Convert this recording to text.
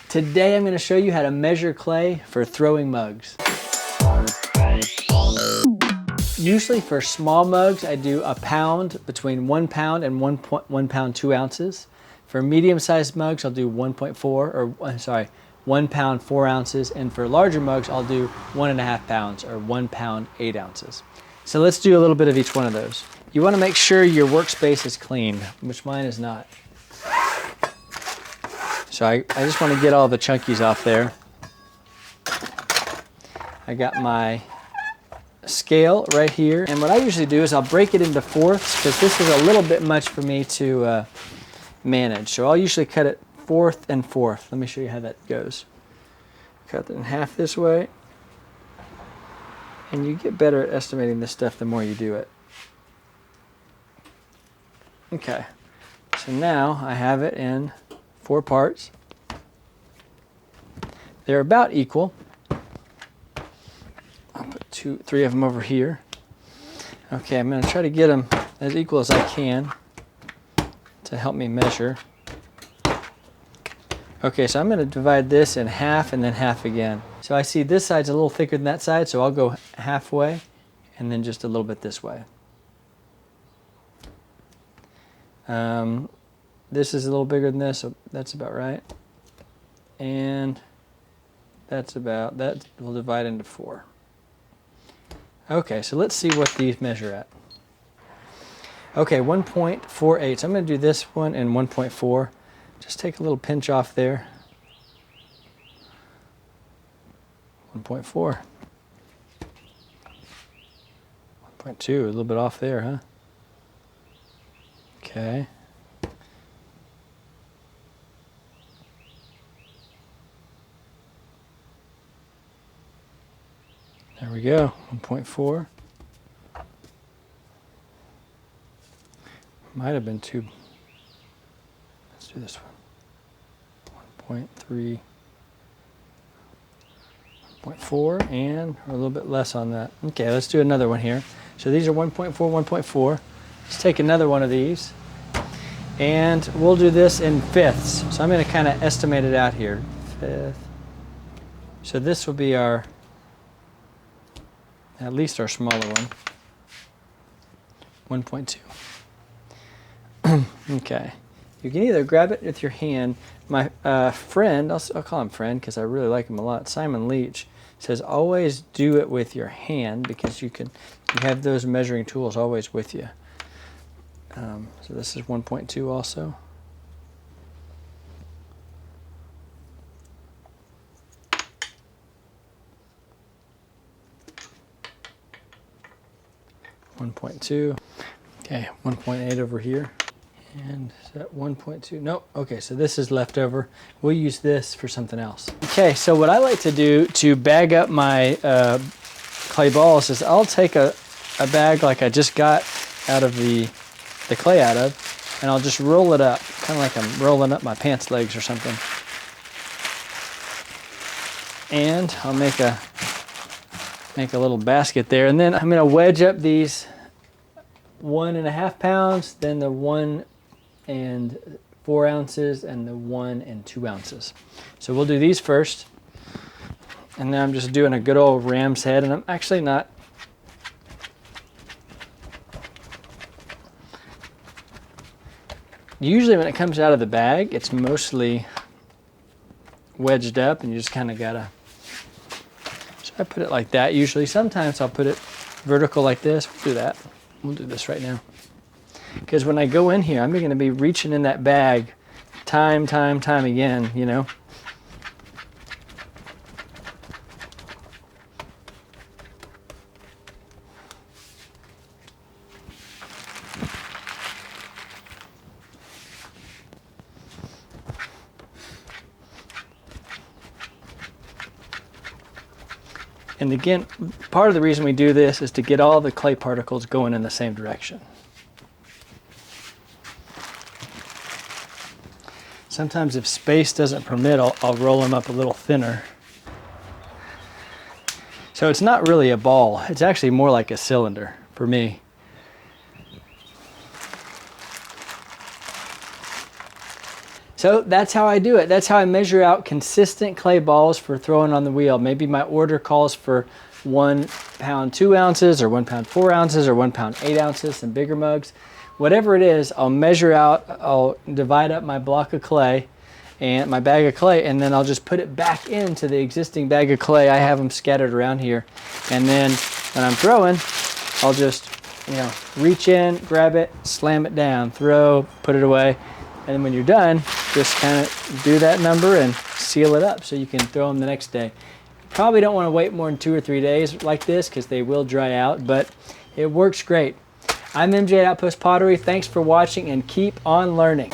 Today I'm going to show you how to measure clay for throwing mugs. Usually for small mugs I do a pound, between 1 pound and 1 pound 2 ounces. For medium-sized mugs I'll do 1 pound 4 ounces, and for larger mugs I'll do 1.5 pounds or 1 pound 8 ounces. So let's do a little bit of each one of those. You want to make sure your workspace is clean, which mine is not. So I just want to get all the chunkies off there. I got my scale right here, and what I usually do is I'll break it into fourths because this is a little bit much for me to manage. So I'll usually cut it fourth and fourth. Let me show you how that goes. Cut it in half this way, and you get better at estimating this stuff the more you do it. Okay, so now I have it in 4 parts. They're about equal. I'll put 3 of them over here. Okay, I'm going to try to get them as equal as I can to help me measure. Okay, so I'm going to divide this in half and then half again. So I see this side's a little thicker than that side, so I'll go halfway and then just a little bit this way. This is a little bigger than this, so that's about right. And that we'll divide into 4. Okay, so let's see what these measure at. Okay, 1.48. So I'm going to do this one in 1.4. Just take a little pinch off there. 1.4. 1.2, a little bit off there, huh? Okay. There we go, 1.4. Might have been 2. Let's do this one. 1.3. 1.4, and a little bit less on that. Okay, let's do another one here. So these are 1.4, 1.4. Let's take another one of these, and we'll do this in fifths. So I'm going to kind of estimate it out here. Fifth. So this will be our, at least our smaller one. 1.2. Okay. You can either grab it with your hand. My friend, I'll call him friend because I really like him a lot, Simon Leach, says always do it with your hand because you have those measuring tools always with you. So this is 1.2 also. .2. Okay, 1.8 over here. And is that 1.2? Nope. Okay, so this is left over. We'll use this for something else. Okay, so what I like to do to bag up my clay balls is I'll take a bag like I just got out of the clay out of, and I'll just roll it up, kind of like I'm rolling up my pants legs or something. And I'll make a little basket there, and then I'm going to wedge up these 1.5 pounds, then the 1 and 4 ounces, and the 1 and 2 ounces. So we'll do these first, and then I'm just doing a good old ram's head, and I'm actually not. Usually when it comes out of the bag, it's mostly wedged up, and you just kind of gotta. So I put it like that usually. Sometimes I'll put it vertical like this. We'll do that. We'll do this right now. Because when I go in here, I'm going to be reaching in that bag time again, you know. And again, part of the reason we do this is to get all the clay particles going in the same direction. Sometimes if space doesn't permit, I'll roll them up a little thinner. So it's not really a ball. It's actually more like a cylinder for me. So that's how I do it. That's how I measure out consistent clay balls for throwing on the wheel. Maybe my order calls for 1 pound 2 ounces, or 1 pound 4 ounces, or 1 pound 8 ounces, some bigger mugs. Whatever it is, I'll measure out, I'll divide up my block of clay and my bag of clay, and then I'll just put it back into the existing bag of clay. I have them scattered around here. And then when I'm throwing, I'll just, reach in, grab it, slam it down, throw, put it away. And then when you're done, just kind of do that number and seal it up so you can throw them the next day. Probably don't want to wait more than 2 or 3 days like this because they will dry out, but it works great. I'm MJ at Outpost Pottery. Thanks for watching and keep on learning.